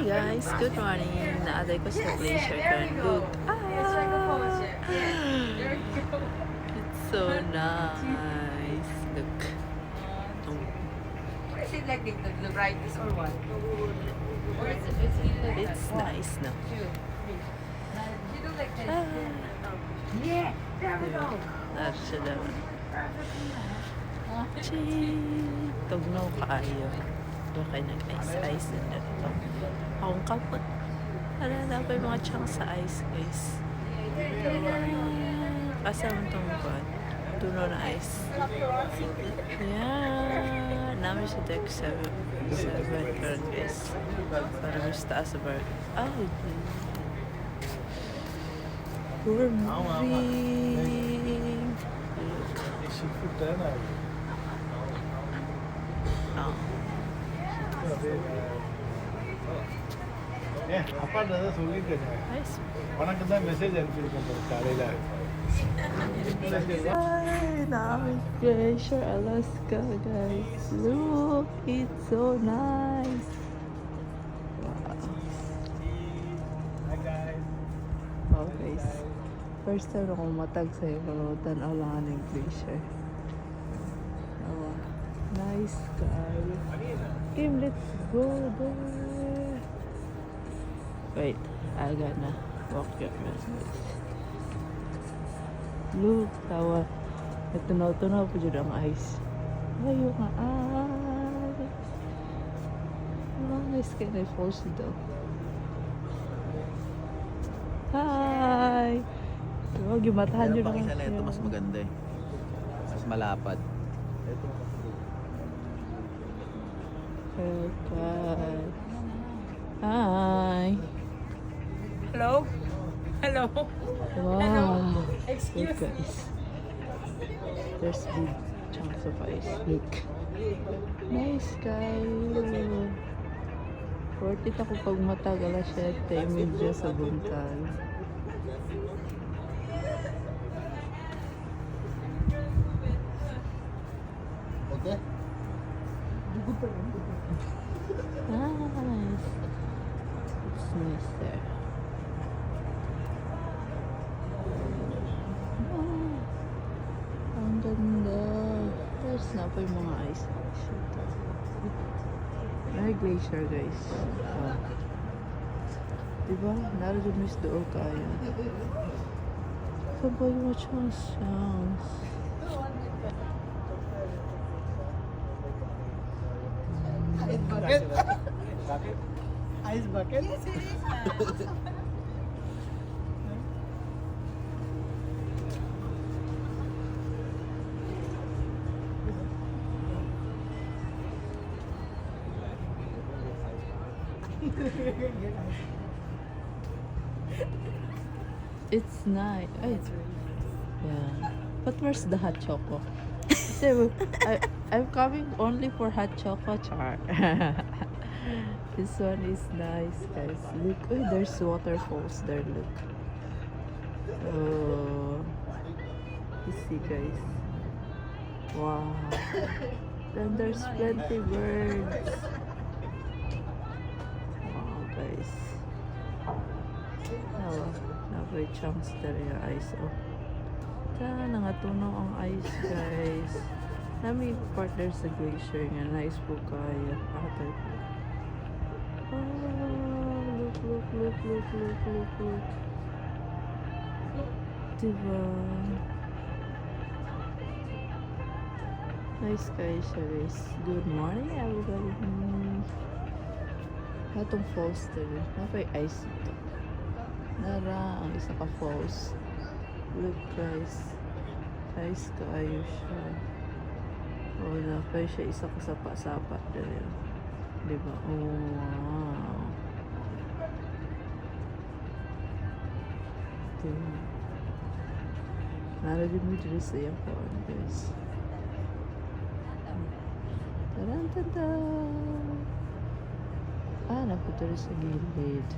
guys, good morning. Naaday ko sa glacier kan. Look. It's so nice. Look. Is it like the brightness or what? Or it's really like It's nice, no? You don't like that? Yeah, there we go. Nara siya naman. Chee! Tugnaw kaayo. Doon kayo nag-ice na dito. Akong kapot. Alala ko yung mga chunks sa ice, guys. Kasama itong buwan. Tunaw na ice. Yeah! Namin siya deck sa background, guys. Para mas taas sa bar. Ay! We're moving! Look. Oh. அப்பா தான் சொல்லிட்டேன் Nice. உனக்கு தான் மெசேஜ் அனுப்பியிருக்கேன் காலையில் Hi, now in Glacier, Alaska, guys. Look, it's so nice. Wow. Hi guys. Oh, guys. First time ako matag sa Ibarutan, Alangan ng Glacier. Oh, nice guy. Kim, let's go there. Wait, I gotta walk your guys. Look, tawa. Tunaw-tunaw po dyan ang ice. Ayaw nga, ice. Nice ka na force daw. Hi! Huwag yung matahan nyo Meron naman. pang isa na ito, mas maganda eh. Mas malapad. Okay. Hi! Hello? Hello? Wow! Excuse Look guys. There's big chunks of ice. Look. Nice guys. Worth it ako pag matag alas 7 medyo sa buntal. Okay. Nice. It's nice there. Ang ganda. There's na pa yung mga ice. May glacier guys. Diba? Naroon miss doon kaya. Sabay mo chance. Bucket? Ice bucket? Yes, it is. It's nice. Ay, yeah. But where's the hot choco? So, I'm coming only for hot choco, char. This one is nice, guys. Look, oh, there's waterfalls there. Look. Oh, you see, guys. Wow. Then there's plenty birds. Wow, guys. Oh, very chunks there yung ice. Oh. Nangatunaw ang ice, guys. Nami part there sa glacier nga. Nice po kayo. After po. Oh, look. Diba? Nice guys, guys. Good morning, everybody. Hatong falls there. Napay ice ito. Nara, ang isa ka falls. Look guys. Nice kayo siya. Oh, napay siya isa ka sapa-sapa there. Diba? Oh, wow. Diba? Naragin mo dito sa iyang phone, guys. Tarantanta! Napunta rin sa gilid.